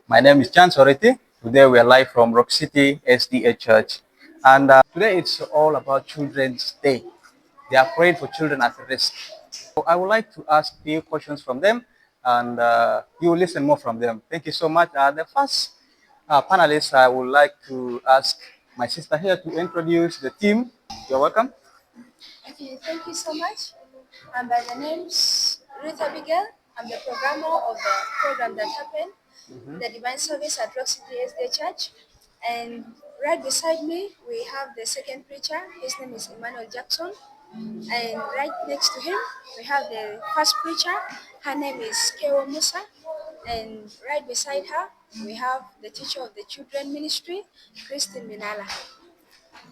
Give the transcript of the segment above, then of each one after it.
My name is Chan Soreti. Today we are live from Rock City SDA Church. And today it's all about Children's Day. They are praying for children at risk. So I would like to ask few questions from them and you will listen more from them. Thank you so much. The first panelist, I would like to ask my sister here to introduce the team. You're welcome. Okay, thank you so much. By the name's Ruth Abigail. I'm the programmer of the program that happened, the Divine Service at Rock City SDA Church. And right beside me, we have the second preacher. His name is Emmanuel Jackson. And right next to him, we have the first preacher. Her name is Kewa Musa. And right beside her, we have the teacher of the children ministry, Christine Minala.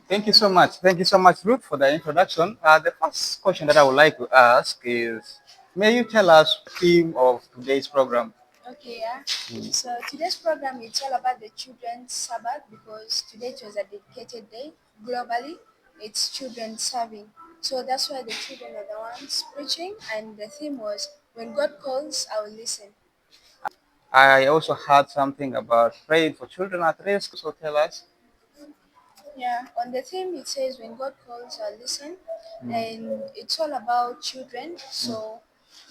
Thank you so much. Thank you so much, Ruth, for the introduction. The first question that I would like to ask is, may you tell us the theme of today's program? Okay, yeah. So today's program is all about the children's Sabbath because today it was a dedicated day globally. It's children serving. So that's why the children are the ones preaching, and the theme was when God calls, I will listen. I also heard something about praying for children at risk. So tell us. Yeah, on the theme it says when God calls, I listen, and it's all about children. So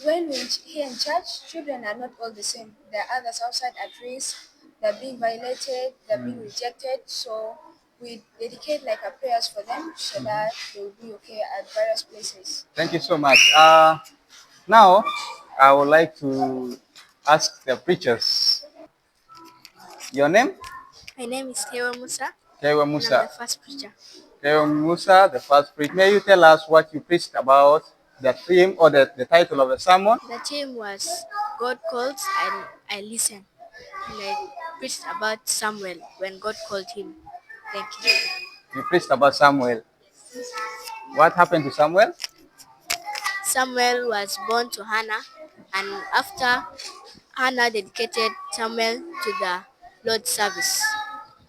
when we here in church, children are not all the same. There are others outside at risk. They're being violated. They're being rejected. So we dedicate like a prayers for them so that they will be okay at various places. Thank you so much. Now, I would like to ask the preachers. Your name? My name is Kewa Musa, Kewa and I'm Musa. the first preacher. Kewa Musa, the first preacher. May you tell us what you preached about, the theme or the title of the sermon? The theme was God calls and I listen. And I preached about Samuel when God called him. Thank you. You preached about Samuel. What happened to Samuel? Samuel was born to Hannah, and after Hannah dedicated Samuel to the Lord's service.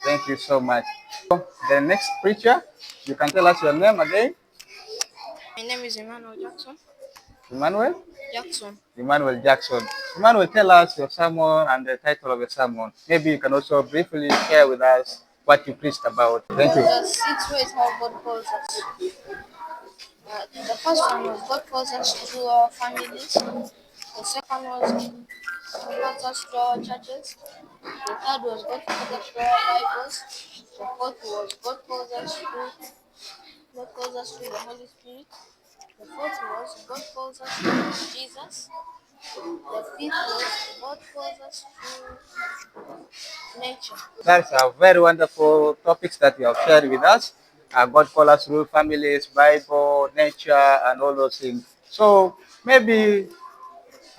Thank you so much. The next preacher, you can tell us your name again. My name is Emmanuel Jackson. Emmanuel? Jackson. Emmanuel Jackson. Emmanuel, tell us your sermon and the title of the sermon. Maybe you can also briefly share with us what you preached about. Thank you. The six ways how God calls us. The first one was God calls us to our families. The second was God calls us to our churches. The third was God calls us to our Bibles. The fourth was God calls us to the Holy Spirit. The fourth was God calls us to Jesus. The fifth was God calls us to nature. That's a very wonderful topics that you have shared with us. God call us through families, Bible, nature, and all those things. So maybe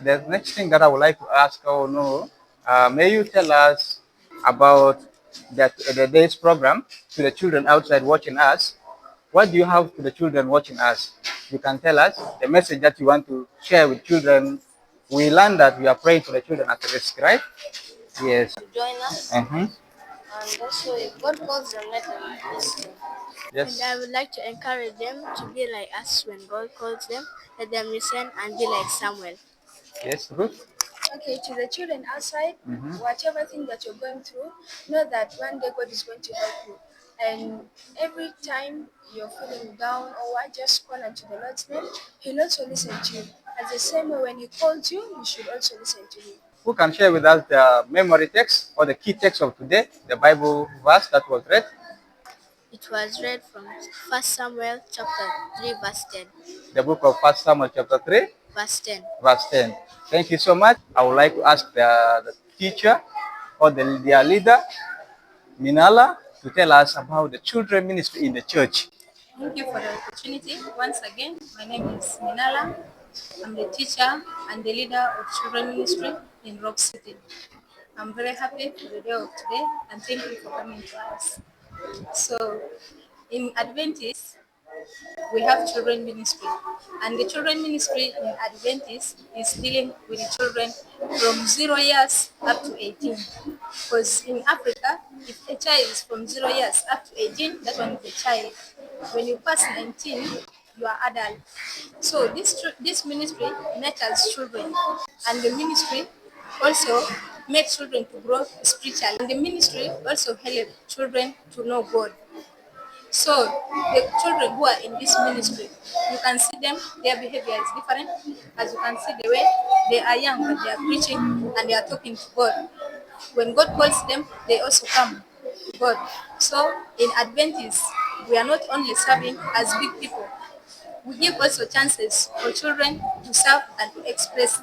the next thing that I would like to ask, oh no, may you tell us about the day's program to the children outside watching us? What do you have to the children watching us? You can tell us the message that you want to share with children. We learned that we are praying for the children at risk, right? Yes. To join us, Mm-hmm. and also if God calls them, let them listen. Yes. And I would like to encourage them to be like us when God calls them. Let them listen and be like Samuel. Yes, Ruth. Okay, to the children outside, whatever thing that you're going through, know that one day God is going to help you. And every time you're feeling down or what, just call unto the Lord's name. He'll also listen to you. As the same way when He called you, you should also listen to Him. Who can share with us the memory text or the key text of today, the Bible verse that was read? It was read from 1 Samuel chapter 3, verse 10. The book of First Samuel chapter 3, Verse 10. verse 10. Thank you so much. I would like to ask the teacher or their leader, Minala, to tell us about the children ministry in the church. Thank you for the opportunity. Once again, my name is Minala. I'm the teacher and the leader of children ministry in Rock City. I'm very happy for the day of today and thank you for coming to us. So, in Adventist, we have children ministry, and the children ministry in Adventist is dealing with the children from 0 years up to 18. Because in Africa, if a child is from 0 years up to 18, that one is a child. When you pass 19, you are adult. So this ministry nurtures children, and the ministry also make children to grow spiritually. And the ministry also help children to know God. So the children who are in this ministry, you can see them, their behavior is different. As you can see the way they are young, but they are preaching and they are talking to God. When God calls them, they also come to God. So in Adventists, we are not only serving as big people, we give also chances for children to serve and to express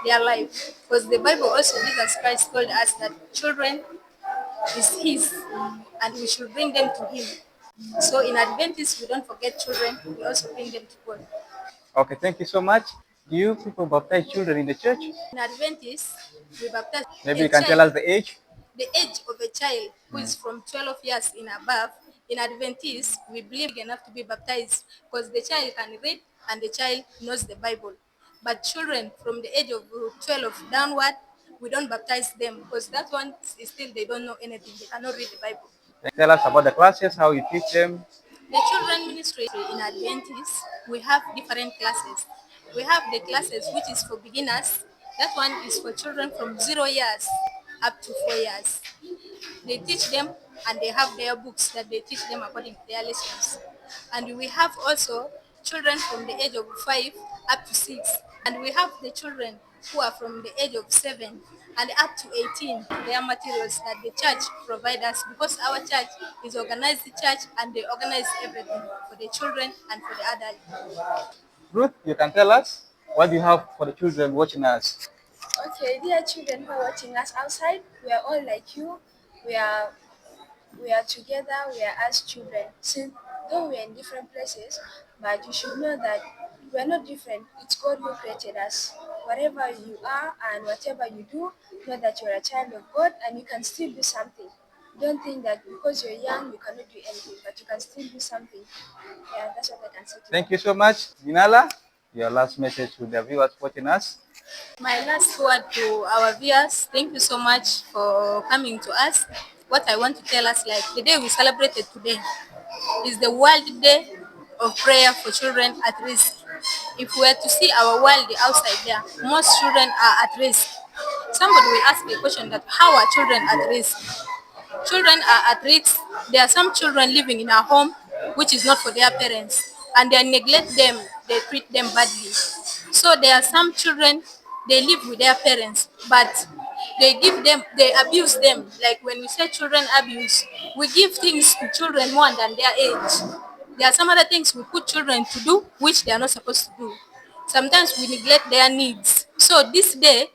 their life. Because the Bible also, Jesus Christ told us that children is His and we should bring them to Him. So in Adventists, we don't forget children, we also bring them to God. Okay, thank you so much. Do you people baptize children in the church? In Adventists, we baptize Maybe a you can tell child, us the age. the age of a child who is from 12 years in above. In Adventists, we believe enough to be baptized because the child can read and the child knows the Bible. But children from the age of 12 downward, we don't baptize them because that one is still they don't know anything. They cannot read the Bible. Tell us about the classes, how you teach them. The children ministry in Adventist, we have different classes. We have the classes which is for beginners. That one is for children from 0 years up to 4 years. They teach them and they have their books that they teach them according to their lessons. And we have also children from the age of 5 up to 6. And we have the children who are from the age of 7 and up to 18. Their materials that the church provides us because our church is organized church and they organize everything for the children and for the adults. Ruth, you can tell us what do you have for the children watching us. Okay, dear children who are watching us outside, we are all like you. We are we are together, we are as children. Since though we are in different places, but you should know that we are not different. It's God who created us. Whatever you are and whatever you do, know that you're a child of God and you can still do something. Don't think that because you're young you cannot do anything, but you can still do something. Yeah, that's what I can say to Thank you. you so much, Minala. Your last message to the viewers watching us. My last word to our viewers, thank you so much for coming to us. What I want to tell us, like the day we celebrated today, is the World Day of Prayer for Children at Risk. If we were to see our world outside there, most children are at risk. Somebody will ask a question that how are children at risk? Children are at risk. There are some children living in a home which is not for their parents and they neglect them, they treat them badly. So there are some children, they live with their parents, but they abuse them. Like when we say children abuse, we give things to children more than their age. There are some other things we put children to do which they are not supposed to do. Sometimes we neglect their needs. So this day,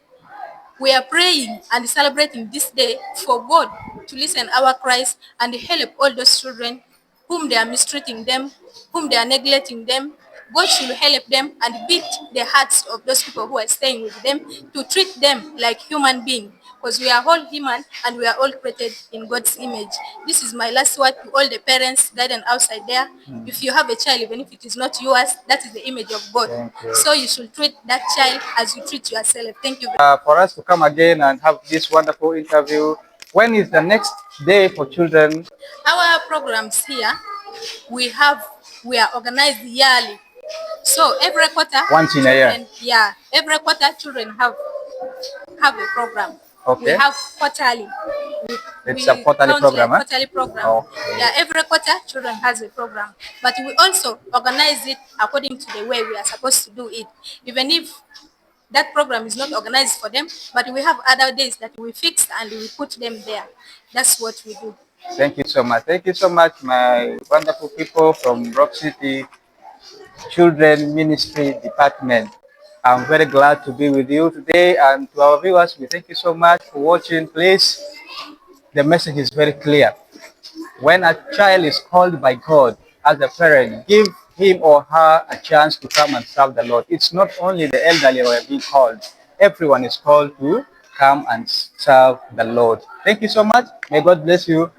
we are praying and celebrating this day for God to listen our cries and help all those children whom they are mistreating them, whom they are neglecting them. God should help them and beat the hearts of those people who are staying with them to treat them like human beings because we are all human and we are all created in God's image. This is my last word to all the parents that are outside there. If you have a child, even if it is not yours, that is the image of God. Thank you. So you should treat that child as you treat yourself. Thank you. For us to come again and have this wonderful interview, when is the next day for children? Our programs here, we have we are organized yearly. So every quarter, Once in a year. children, yeah, every quarter children have a program. We Okay. have quarterly. It's a We quarterly count program, like huh? quarterly program. Okay. Yeah, every quarter children has a program, but we also organize it according to the way we are supposed to do it. Even if that program is not organized for them, but we have other days that we fix and we put them there. That's what we do. Thank you so much. Thank you so much, my wonderful people from Rock City Children Ministry Department. I'm very glad to be with you today, and to our viewers, we thank you so much for watching. Please, the message is very clear. When a child is called by God as a parent, give him or her a chance to come and serve the Lord. It's not only the elderly who are being called. Everyone is called to come and serve the Lord. Thank you so much. May God bless you.